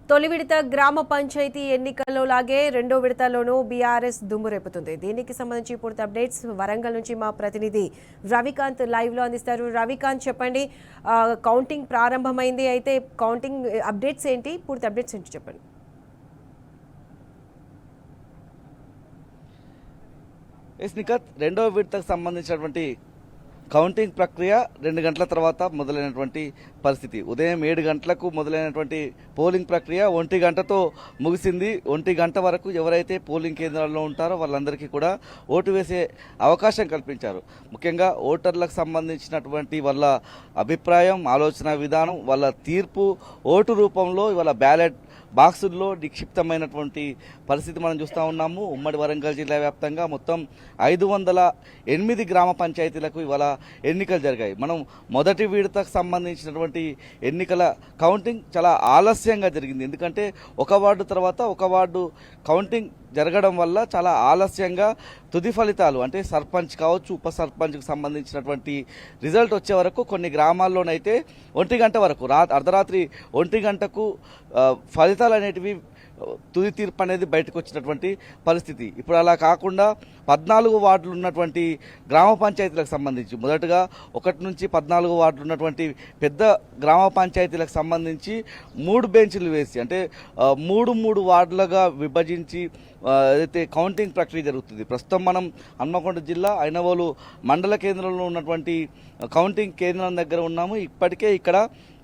తొలి విడత గ్రామ పంచాయతీ ఎన్నికల్లో లాగే రెండో విడతలోనూ బీఆర్ఎస్ దుమ్ము రేపుతుంది. దీనికి సంబంధించి పూర్తి అప్డేట్స్ వరంగల్ నుంచి మా ప్రతినిధి రవికాంత్ లైవ్ లో అందిస్తారు. రవికాంత్, చెప్పండి, కౌంటింగ్ ప్రారంభమైంది. అయితే కౌంటింగ్ అప్డేట్స్ ఏంటి, పూర్తి అప్డేట్స్ ఏంటి చెప్పండి. నిఖత్, రెండో విడతకు సంబంధించినటువంటి కౌంటింగ్ ప్రక్రియ 2 గంటల తర్వాత మొదలైనటువంటి పరిస్థితి. ఉదయం 7 గంటలకు మొదలైనటువంటి పోలింగ్ ప్రక్రియ 1 గంటతో ముగిసింది. 1 గంట వరకు ఎవరైతే పోలింగ్ కేంద్రాల్లో ఉంటారో వాళ్ళందరికీ కూడా ఓటు వేసే అవకాశం కల్పించారు. ముఖ్యంగా ఓటర్లకు సంబంధించినటువంటి వాళ్ళ అభిప్రాయం, ఆలోచన విధానం, వాళ్ళ తీర్పు ఓటు రూపంలో ఇవాళ బ్యాలెట్ బాక్సుల్లో నిక్షిప్తమైనటువంటి పరిస్థితి మనం చూస్తూ ఉన్నాము. ఉమ్మడి వరంగల్ జిల్లా వ్యాప్తంగా మొత్తం 508 గ్రామ పంచాయతీలకు ఇవాళ ఎన్నికలు జరిగాయి. మనం మొదటి విడతకు సంబంధించినటువంటి ఎన్నికల కౌంటింగ్ చాలా ఆలస్యంగా జరిగింది. ఎందుకంటే ఒక వార్డు తర్వాత ఒక వార్డు కౌంటింగ్ జరగడం వల్ల చాలా ఆలస్యంగా తుది ఫలితాలు అంటే సర్పంచ్ కావచ్చు, ఉప సర్పంచ్కి సంబంధించినటువంటి రిజల్ట్ వచ్చే వరకు కొన్ని గ్రామాల్లోనైతే 1 గంట వరకు అర్ధరాత్రి 1 గంటకు ఫలితాలు అనేటివి తుది తీర్పు అనేది బయటకు వచ్చినటువంటి పరిస్థితి. ఇప్పుడు అలా కాకుండా 14 వార్డులు ఉన్నటువంటి గ్రామ పంచాయతీలకు సంబంధించి మొదటగా 1 నుంచి 14 వార్డులు ఉన్నటువంటి పెద్ద గ్రామ పంచాయతీలకు సంబంధించి 3 బెంచ్లు వేసి అంటే 3 వార్డులుగా విభజించి ఏదైతే కౌంటింగ్ ప్రక్రియ జరుగుతుంది. ప్రస్తుతం మనం హన్మకొండ జిల్లా ఐనవోలు మండల కేంద్రంలో ఉన్నటువంటి కౌంటింగ్ కేంద్రం దగ్గర ఉన్నాము. ఇప్పటికే ఇక్కడ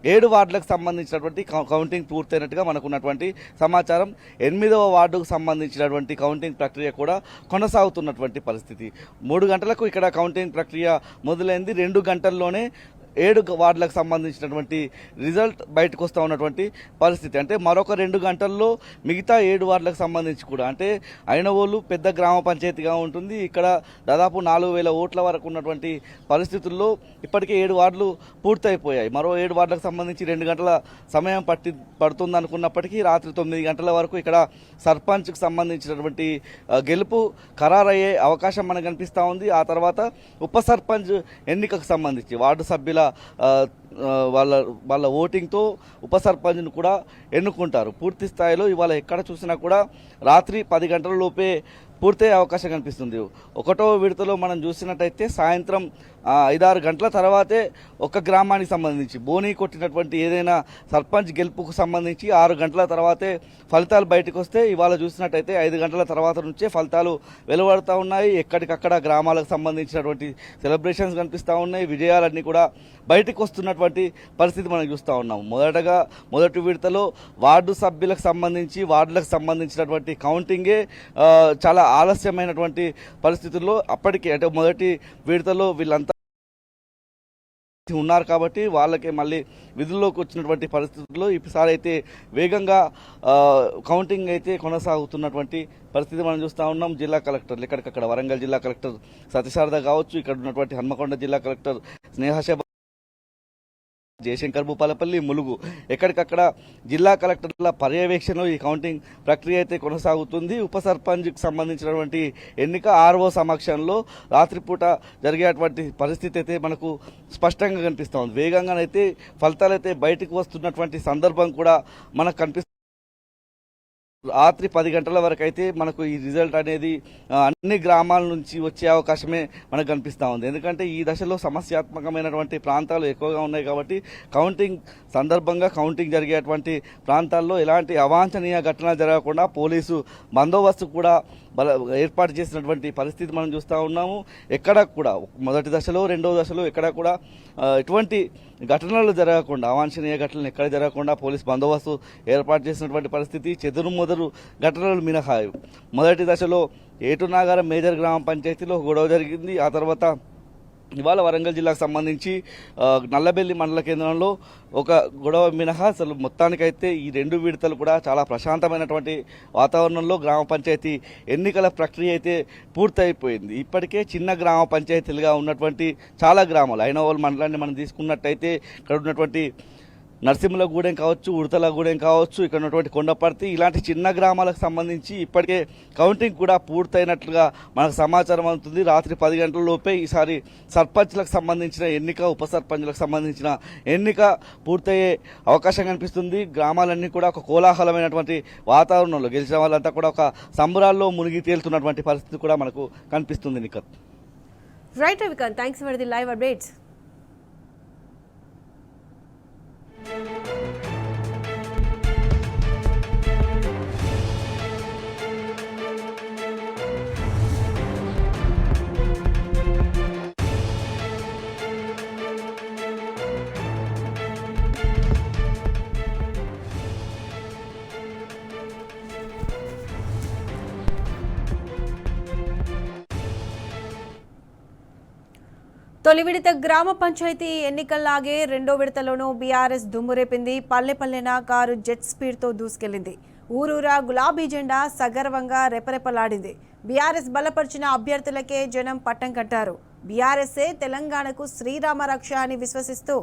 7 వార్డులకు సంబంధించినటువంటి కౌంటింగ్ పూర్తయినట్టుగా మనకున్నటువంటి సమాచారం. 8వ వార్డుకు సంబంధించినటువంటి కౌంటింగ్ ప్రక్రియ కూడా కొనసాగుతున్నటువంటి పరిస్థితి. 3 గంటలకు ఇక్కడ కౌంటింగ్ ప్రక్రియ మొదలైంది. 2 గంటల్లోనే 7 వార్డులకు సంబంధించినటువంటి రిజల్ట్ బయటకు వస్తూ ఉన్నటువంటి పరిస్థితి. అంటే మరొక 2 గంటల్లో మిగతా 7 వార్డులకు సంబంధించి కూడా అంటే ఐనవోలు పెద్ద గ్రామ పంచాయతీగా ఉంటుంది. ఇక్కడ దాదాపు 4000 ఓట్ల వరకు ఉన్నటువంటి పరిస్థితుల్లో ఇప్పటికే 7 వార్డులు పూర్తయిపోయాయి. మరో 7 వార్డులకు సంబంధించి 2 గంటల సమయం పడుతుంది అనుకున్నప్పటికీ రాత్రి 9 గంటల వరకు ఇక్కడ సర్పంచ్కి సంబంధించినటువంటి గెలుపు ఖరారయ్యే అవకాశం మనకు కనిపిస్తూ ఉంది. ఆ తర్వాత ఉప సర్పంచ్ ఎన్నికకు సంబంధించి వార్డు సభ్యుల వాళ్ళ ఓటింగ్తో ఉప సర్పంచ్ను కూడా ఎన్నుకుంటారు. పూర్తి స్థాయిలో ఇవాళ ఎక్కడ చూసినా కూడా రాత్రి 10 గంటల లోపే పూర్తయ్యే అవకాశం కనిపిస్తుంది. 1వ విడతలో మనం చూసినట్టయితే సాయంత్రం 5-6 గంటల తర్వాతే ఒక గ్రామానికి సంబంధించి బోనీ కొట్టినటువంటి ఏదైనా సర్పంచ్ గెలుపుకు సంబంధించి 6 గంటల తర్వాతే ఫలితాలు బయటకు వస్తే ఇవాళ చూసినట్టయితే 5 గంటల తర్వాత నుంచే ఫలితాలు వెలువడుతూ ఉన్నాయి. ఎక్కడికక్కడ గ్రామాలకు సంబంధించినటువంటి సెలబ్రేషన్స్ కనిపిస్తూ ఉన్నాయి. విజయాలన్నీ కూడా బయటకు వస్తున్నటువంటి పరిస్థితి మనం చూస్తూ ఉన్నాం. మొదటి విడతలో వార్డు సభ్యులకు సంబంధించి వార్డులకు సంబంధించినటువంటి కౌంటింగే చాలా ఆలస్యమైనటువంటి పరిస్థితుల్లో అప్పటికే అంటే మొదటి విడతలో వీళ్ళంతా ఉన్నారు కాబట్టి వాళ్ళకే మళ్ళీ విధుల్లోకి వచ్చినటువంటి పరిస్థితుల్లో ఈసారి అయితే వేగంగా కౌంటింగ్ అయితే కొనసాగుతున్నటువంటి పరిస్థితి మనం చూస్తూ ఉన్నాం. జిల్లా కలెక్టర్లు ఎక్కడికక్కడ వరంగల్ జిల్లా కలెక్టర్ సత్యశారద కావచ్చు, ఇక్కడ ఉన్నటువంటి హన్మకొండ జిల్లా కలెక్టర్ స్నేహశ జయశంకర్, భూపాలపల్లి, ములుగు ఎక్కడికక్కడ జిల్లా కలెక్టర్ల పర్యవేక్షణలో ఈ కౌంటింగ్ ప్రక్రియ అయితే కొనసాగుతుంది. ఉప సర్పంచ్కి సంబంధించినటువంటి ఎన్నిక ఆర్ఓ సమక్షంలో రాత్రిపూట జరిగేటువంటి పరిస్థితి అయితే మనకు స్పష్టంగా కనిపిస్తూ ఉంది. వేగంగానైతే ఫలితాలు అయితే బయటకు వస్తున్నటువంటి సందర్భం కూడా మనకు కనిపిస్తుంది. రాత్రి 10 గంటల వరకు అయితే మనకు ఈ రిజల్ట్ అనేది అన్ని గ్రామాల నుంచి వచ్చే అవకాశమే మనకు కనిపిస్తూ ఉంది. ఎందుకంటే ఈ దశలో సమస్యాత్మకమైనటువంటి ప్రాంతాలు ఎక్కువగా ఉన్నాయి కాబట్టి కౌంటింగ్ సందర్భంగా కౌంటింగ్ జరిగేటువంటి ప్రాంతాల్లో ఎలాంటి అవాంఛనీయ ఘటనలు జరగకుండా పోలీసు బందోబస్తు కూడా ఏర్పాటు చేసినటువంటి పరిస్థితి మనం చూస్తూ ఉన్నాము. ఎక్కడ కూడా మొదటి దశలో 2వ దశలో ఎక్కడ కూడా ఎటువంటి ఘటనలు జరగకుండా అవాంఛనీయ ఘటనలు ఎక్కడ జరగకుండా పోలీస్ బందోబస్తు ఏర్పాటు చేసినటువంటి పరిస్థితి. చెదురు ఘటనలు మినహాయి మొదటి దశలో ఏటునాగారం మేజర్ గ్రామ పంచాయతీలో గొడవ జరిగింది. ఆ తర్వాత ఇవాళ వరంగల్ జిల్లాకు సంబంధించి నల్లబెల్లి మండల కేంద్రంలో ఒక గొడవ మినహా అసలు మొత్తానికైతే ఈ 2 విడతలు కూడా చాలా ప్రశాంతమైనటువంటి వాతావరణంలో గ్రామ పంచాయతీ ఎన్నికల ప్రక్రియ అయితే పూర్తయిపోయింది. ఇప్పటికే చిన్న గ్రామ పంచాయతీలుగా ఉన్నటువంటి చాలా గ్రామాలు ఐనవోలు మండలాన్ని మనం తీసుకున్నట్టయితే ఇక్కడ ఉన్నటువంటి నరసింహలగూడెం కావచ్చు, ఉడతలగూడెం కావచ్చు, ఇక్కడ ఉన్నటువంటి కొండపర్తి ఇలాంటి చిన్న గ్రామాలకు సంబంధించి ఇప్పటికే కౌంటింగ్ కూడా పూర్తయినట్లుగా మనకు సమాచారం అందుతుంది. రాత్రి 10 గంటల లోపే ఈసారి సర్పంచ్లకు సంబంధించిన ఎన్నిక, ఉప సర్పంచ్లకు సంబంధించిన ఎన్నిక పూర్తయ్యే అవకాశం కనిపిస్తుంది. గ్రామాలన్నీ కూడా ఒక కోలాహలమైనటువంటి వాతావరణంలో గెలిచిన వాళ్ళంతా కూడా ఒక సంబరాల్లో మునిగి తేలుతున్నటువంటి పరిస్థితి కూడా మనకు కనిపిస్తుంది. Nikhat. Right Ravikanth, thanks for the live updates. తొలి విడత గ్రామ పంచాయతీ ఎన్నికల్లాగే రెండో విడతలోనూ బీఆర్ఎస్ దుమ్మురేపింది. పల్లెపల్లెన కారు జెట్ స్పీడ్తో దూసుకెళ్లింది. ఊరూరా గులాబీ జెండా సగర్వంగా రెపరెపలాడింది. బీఆర్ఎస్ బలపరిచిన అభ్యర్థులకే జనం పట్టం కట్టారు. బీఆర్ఎస్ఏ తెలంగాణకు శ్రీరామ రక్ష అని విశ్వసిస్తూ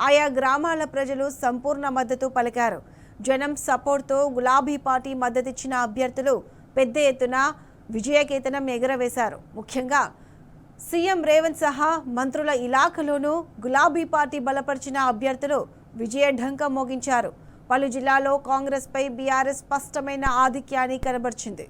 ఆయా గ్రామాల ప్రజలు సంపూర్ణ మద్దతు పలికారు. జనం సపోర్ట్తో గులాబీ పార్టీ మద్దతిచ్చిన అభ్యర్థులు పెద్ద ఎత్తున విజయకేతనం ఎగురవేశారు. ముఖ్యంగా సీఎం రేవంత్ సహా మంత్రుల ఇలాఖలోనూ గులాబీ పార్టీ బలపరిచిన అభ్యర్థులు విజయ ఢంకా మోగించారు. పలు జిల్లాల్లో కాంగ్రెస్పై బీఆర్ఎస్ స్పష్టమైన ఆధిక్యాన్ని కనబర్చింది.